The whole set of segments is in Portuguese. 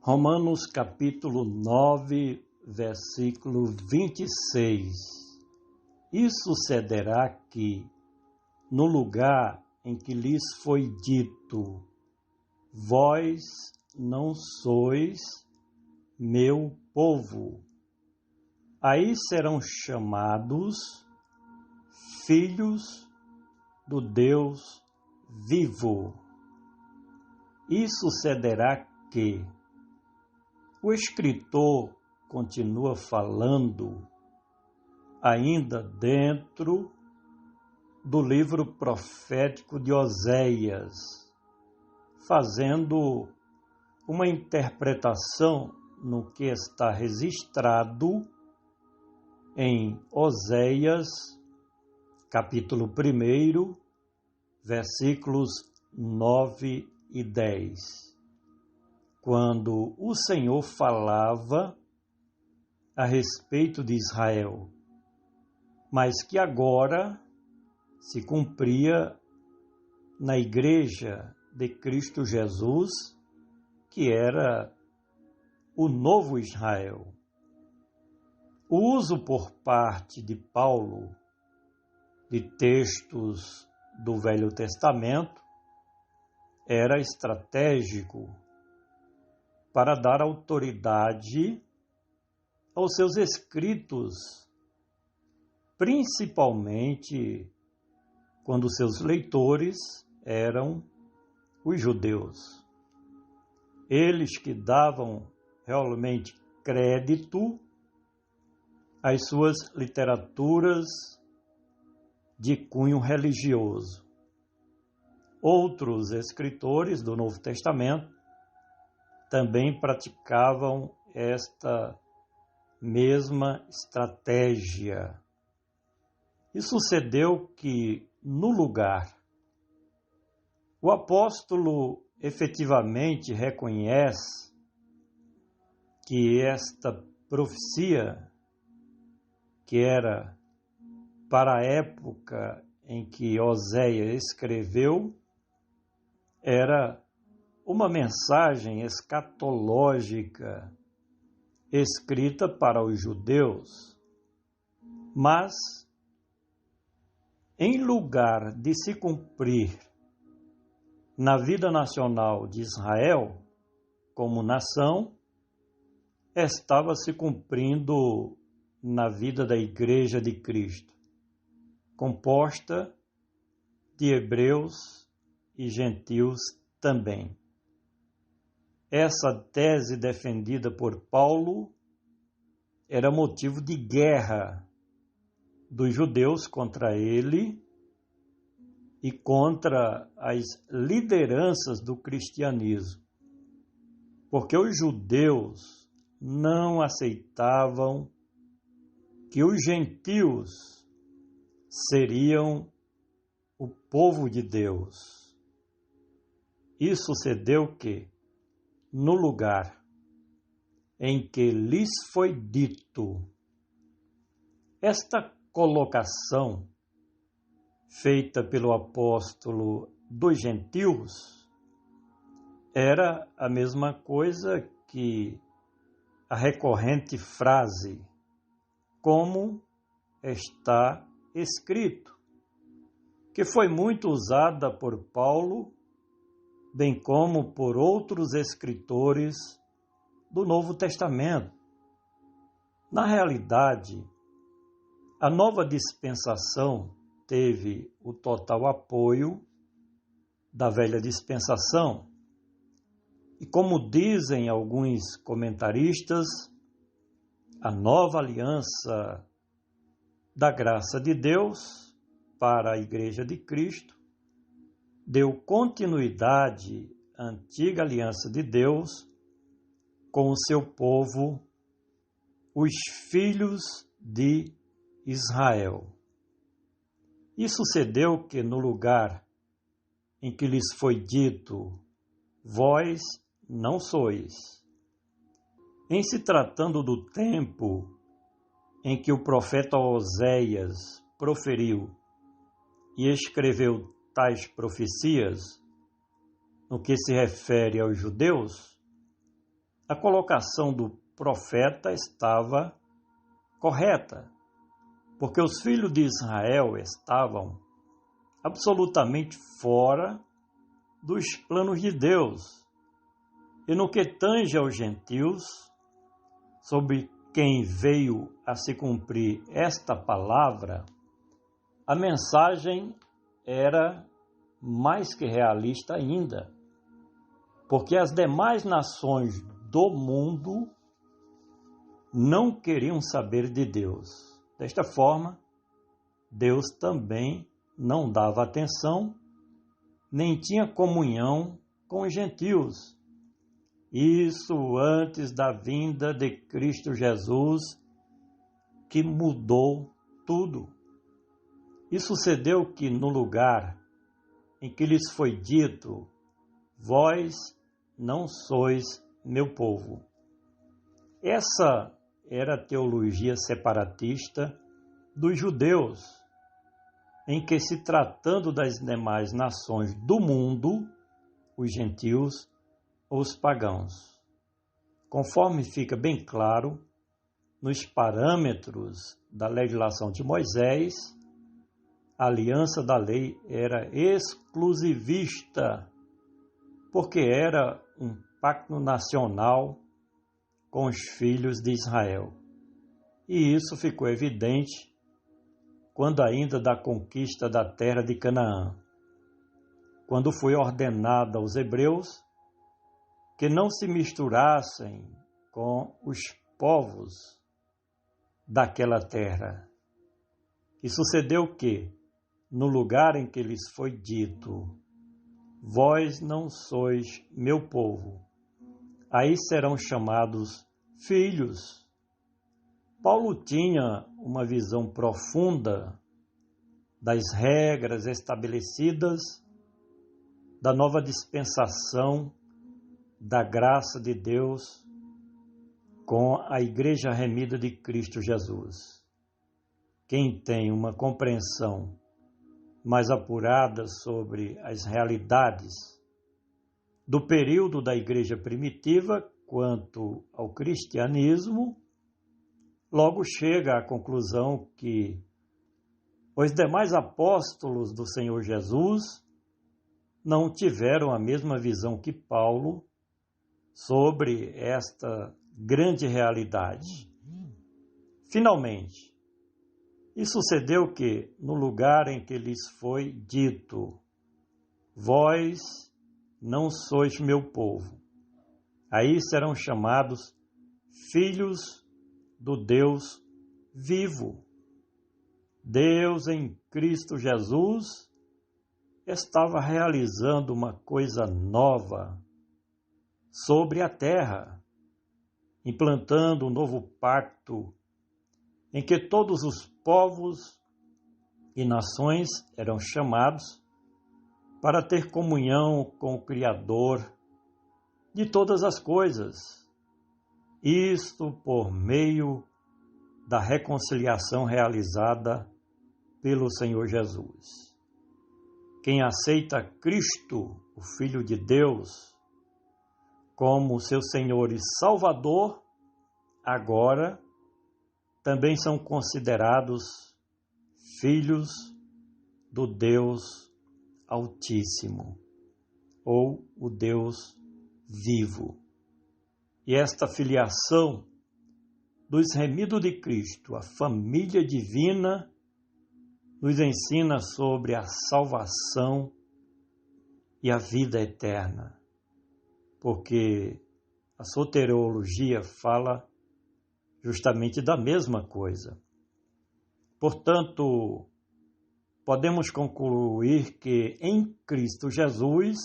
Romanos capítulo 9, versículo 26. E sucederá que, no lugar em que lhes foi dito, vós não sois meu povo, aí serão chamados filhos do Deus vivo. E sucederá que o escritor continua falando ainda dentro do livro profético de Oséias, fazendo uma interpretação no que está registrado em Oséias, capítulo 1, versículos 9 e 10. Quando o Senhor falava a respeito de Israel, mas que agora se cumpria na Igreja de Cristo Jesus, que era o novo Israel. O uso por parte de Paulo de textos do Velho Testamento era estratégico para dar autoridade aos seus escritos, principalmente quando seus leitores eram os judeus. Eles que davam realmente crédito às suas literaturas de cunho religioso. Outros escritores do Novo Testamento também praticavam esta mesma estratégia. E sucedeu que, no lugar, o apóstolo efetivamente reconhece que esta profecia, que era para a época em que Oséias escreveu, era uma mensagem escatológica escrita para os judeus, mas em lugar de se cumprir na vida nacional de Israel como nação, estava se cumprindo na vida da Igreja de Cristo, composta de hebreus e gentios também. Essa tese defendida por Paulo era motivo de guerra dos judeus contra ele e contra as lideranças do cristianismo, porque os judeus não aceitavam que os gentios seriam o povo de Deus. E sucedeu que, no lugar em que lhes foi dito, esta colocação feita pelo apóstolo dos gentios era a mesma coisa que a recorrente frase, como está escrito, que foi muito usada por Paulo, bem como por outros escritores do Novo Testamento. Na realidade, a nova dispensação teve o total apoio da velha dispensação. E como dizem alguns comentaristas, a nova aliança da graça de Deus para a Igreja de Cristo deu continuidade à antiga aliança de Deus com o seu povo, os filhos de Israel. E sucedeu que, no lugar em que lhes foi dito, vós não sois, em se tratando do tempo em que o profeta Oséias proferiu e escreveu tais profecias, no que se refere aos judeus, a colocação do profeta estava correta, porque os filhos de Israel estavam absolutamente fora dos planos de Deus. E no que tange aos gentios, sobre quem veio a se cumprir esta palavra, a mensagem era mais que realista ainda, porque as demais nações do mundo não queriam saber de Deus. Desta forma, Deus também não dava atenção, nem tinha comunhão com os gentios. Isso antes da vinda de Cristo Jesus, que mudou tudo. E sucedeu que no lugar em que lhes foi dito, vós não sois meu povo. Essa era a teologia separatista dos judeus, em que, se tratando das demais nações do mundo, os gentios ou os pagãos, conforme fica bem claro nos parâmetros da legislação de Moisés, a aliança da lei era exclusivista, porque era um pacto nacional com os filhos de Israel. E isso ficou evidente quando ainda da conquista da terra de Canaã, quando foi ordenado aos hebreus que não se misturassem com os povos daquela terra. E sucedeu que, no lugar em que lhes foi dito, vós não sois meu povo, aí serão chamados filhos. Paulo tinha uma visão profunda das regras estabelecidas da nova dispensação da graça de Deus com a Igreja remida de Cristo Jesus. Quem tem uma compreensão mais apurada sobre as realidades do período da Igreja primitiva quanto ao cristianismo, logo chega à conclusão que os demais apóstolos do Senhor Jesus não tiveram a mesma visão que Paulo sobre esta grande realidade. Finalmente, e sucedeu que, no lugar em que lhes foi dito, vós não sois meu povo, aí serão chamados filhos do Deus vivo. Deus em Cristo Jesus estava realizando uma coisa nova sobre a terra, implantando um novo pacto em que todos os povos e nações eram chamados para ter comunhão com o Criador de todas as coisas. Isto por meio da reconciliação realizada pelo Senhor Jesus. Quem aceita Cristo, o Filho de Deus, como seu Senhor e Salvador, agora também são considerados filhos do Deus Altíssimo, ou o Deus vivo. E esta filiação dos remidos de Cristo, a família divina, nos ensina sobre a salvação e a vida eterna, porque a soteriologia fala justamente da mesma coisa. Portanto, podemos concluir que em Cristo Jesus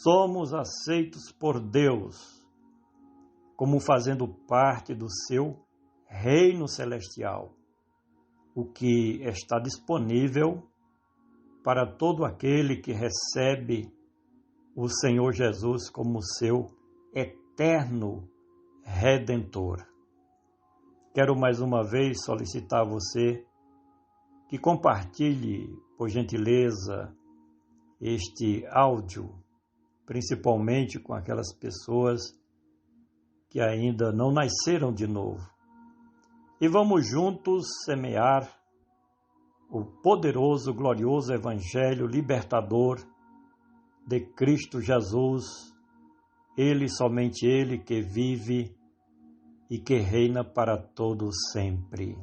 somos aceitos por Deus como fazendo parte do seu reino celestial, o que está disponível para todo aquele que recebe o Senhor Jesus como seu eterno Redentor. Quero mais uma vez solicitar a você que compartilhe, por gentileza, este áudio, principalmente com aquelas pessoas que ainda não nasceram de novo. E vamos juntos semear o poderoso, glorioso Evangelho libertador de Cristo Jesus, Ele, somente Ele, que vive e que reina para todos sempre.